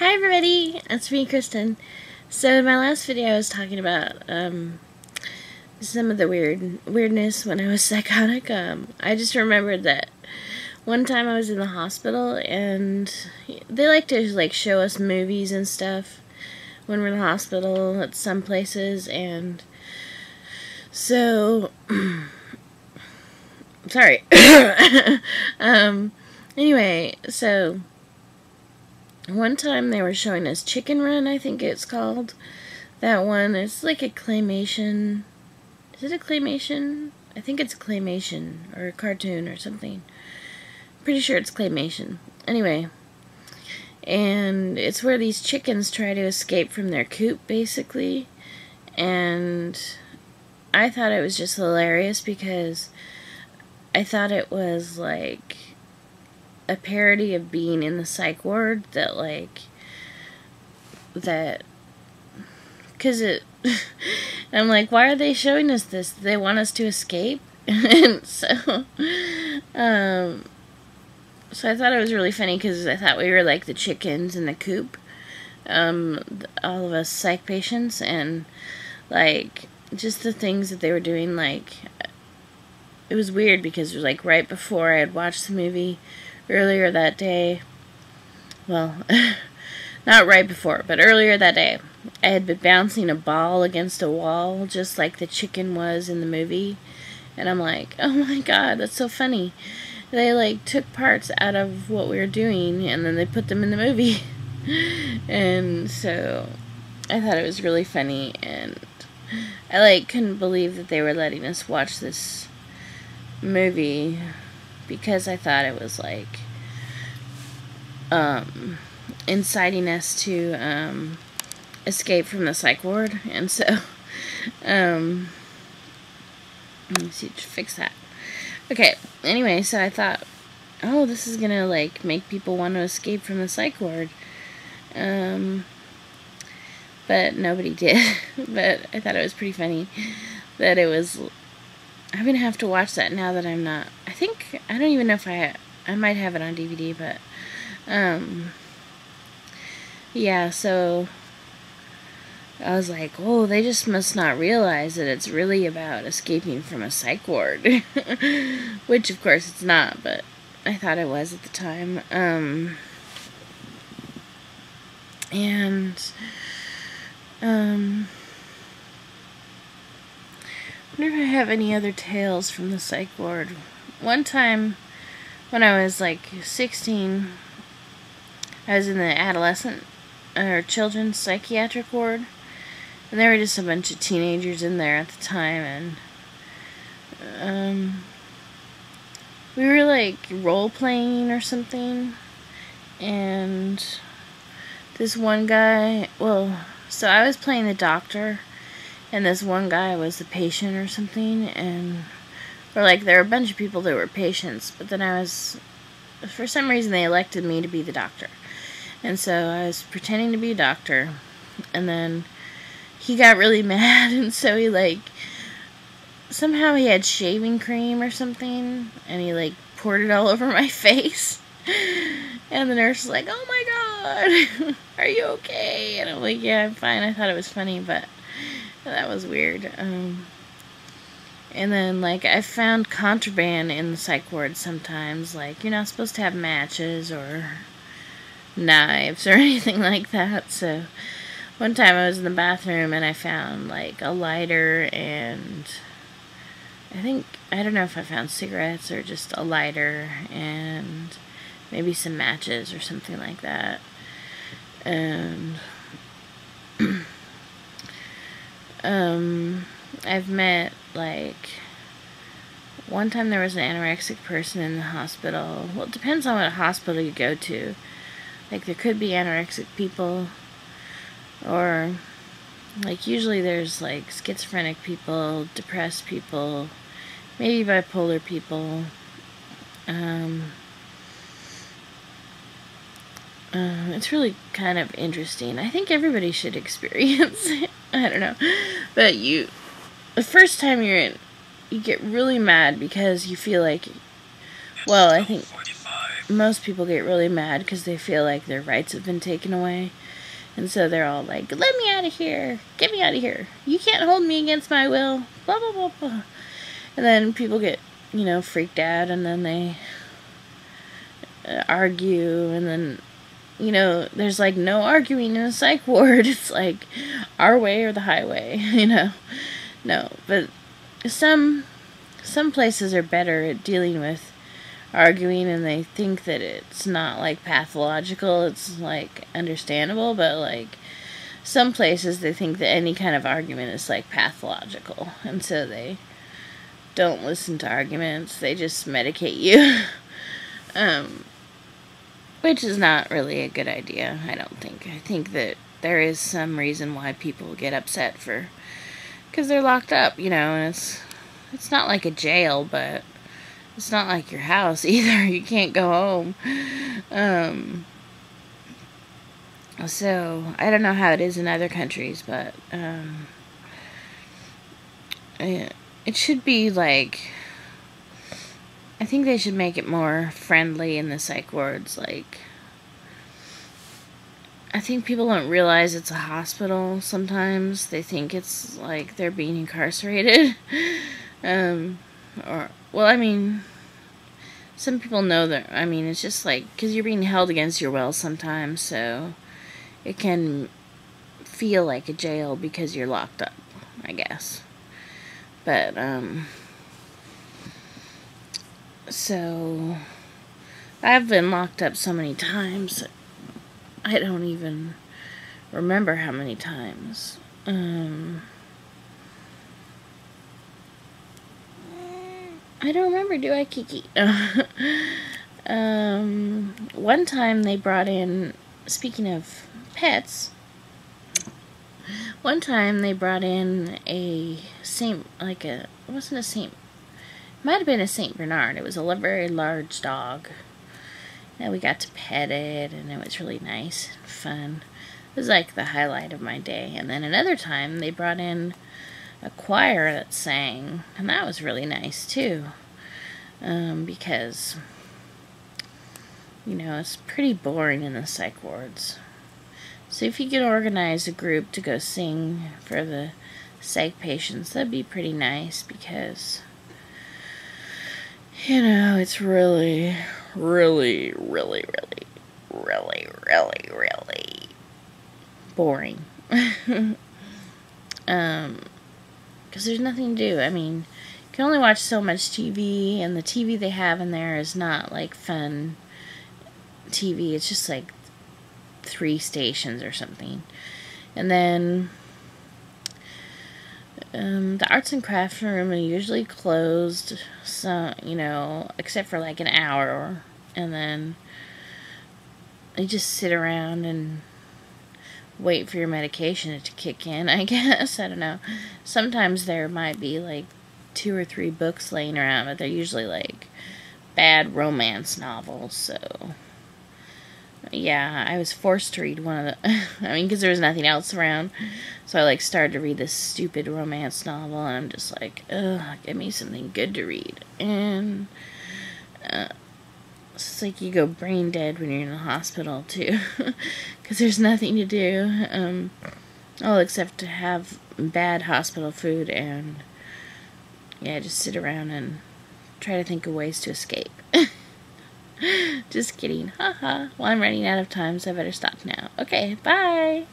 Hi everybody, it's me, Kristen. So in my last video I was talking about some of the weirdness when I was psychotic. I just remembered that one time I was in the hospital and they like to show us movies and stuff when we're in the hospital at some places, and so sorry. Anyway, so one time they were showing us Chicken Run, I think it's called. That one, it's like a claymation. Is it a claymation? I think it's a claymation, or a cartoon or something. Pretty sure it's claymation. Anyway, and it's where these chickens try to escape from their coop, basically. And I thought it was just hilarious because I thought it was like a parody of being in the psych ward, because I'm like, why are they showing us this? They want us to escape? And so I thought it was really funny because I thought we were like the chickens in the coop, all of us psych patients, and just the things that they were doing, it was weird because it was right before I had watched the movie earlier that day. Well, not right before, but earlier that day, I had been bouncing a ball against a wall just like the chicken was in the movie. And I'm like, oh my god, that's so funny. They took parts out of what we were doing and then they put them in the movie. And so I thought it was really funny, and I couldn't believe that they were letting us watch this movie, because I thought it was inciting us to escape from the psych ward. And so let me see, to fix that. Okay, anyway, so I thought, oh, this is gonna make people want to escape from the psych ward, but nobody did. But I thought it was pretty funny that it was. I'm gonna have to watch that now that I'm not. I don't even know if I might have it on DVD, but yeah. So I was like, oh, they just must not realize that it's really about escaping from a psych ward, which of course it's not, but I thought it was at the time. I wonder if I have any other tales from the psych ward. One time, when I was 16, I was in the adolescent or children's psychiatric ward, and there were just a bunch of teenagers in there at the time, and we were role playing or something, and this one guy, so I was playing the doctor, and this one guy was the patient or something, and there were a bunch of people that were patients, but then for some reason they elected me to be the doctor. And so I was pretending to be a doctor, and then he got really mad, and so he somehow he had shaving cream or something, and he poured it all over my face. And the nurse was like, oh my god, are you okay? And I'm like, yeah, I'm fine. I thought it was funny, but that was weird. And then I found contraband in the psych ward sometimes. You're not supposed to have matches or knives or anything like that. So one time I was in the bathroom and I found a lighter, and I don't know if I found cigarettes or just a lighter and maybe some matches or something like that. And I've met, one time there was an anorexic person in the hospital. Well, it depends on what hospital you go to. There could be anorexic people, or, usually there's, schizophrenic people, depressed people, maybe bipolar people. It's really kind of interesting. I think everybody should experience it. I don't know. But the first time you're in, you get really mad because you feel well, I think most people get really mad because they feel like their rights have been taken away. And so they're all like, let me out of here. Get me out of here. You can't hold me against my will. Blah, blah, blah, blah. And then people get, freaked out, and then they argue, and then, there's like no arguing in a psych ward. It's like our way or the highway, No, but some places are better at dealing with arguing, and they think that it's not like pathological, it's like understandable, but like some places they think that any kind of argument is like pathological, and so they don't listen to arguments, they just medicate you. Which is not really a good idea, I don't think. I think that there is some reason why people get upset because they're locked up, and it's not like a jail, but it's not like your house either. You can't go home. So, I don't know how it is in other countries, but it should be like, I think they should make it more friendly in the psych wards. Like, I think people don't realize it's a hospital sometimes. They think it's like they're being incarcerated. Some people know that, it's just like, because you're being held against your will sometimes, so it can feel like a jail because you're locked up, I guess. But, so, I've been locked up so many times, I don't even remember how many times. I don't remember, do I, Kiki? One time they brought in, speaking of pets, one time they brought in it wasn't a Saint, it might have been a Saint Bernard. It was a very large dog. And we got to pet it, and it was really nice and fun. It was like the highlight of my day. And then another time they brought in a choir that sang, and that was really nice too, because it's pretty boring in the psych wards. So if you could organize a group to go sing for the psych patients, that'd be pretty nice, because it's really, really, really, really, really, really, really boring. Because there's nothing to do. You can only watch so much TV, and the TV they have in there is not like fun TV. It's just like 3 stations or something. And then the arts and crafts room are usually closed, so except for like an hour, and then you just sit around and wait for your medication to kick in, I guess. I don't know. Sometimes there might be like 2 or 3 books laying around, but they're usually like bad romance novels, so yeah, I was forced to read one of the because there was nothing else around, so I started to read this stupid romance novel, and I'm just like, ugh, give me something good to read. And it's like you go brain dead when you're in the hospital too, because there's nothing to do, except to have bad hospital food, and just sit around and try to think of ways to escape. Just kidding. Haha. Well, I'm running out of time, so I better stop now. Okay, bye.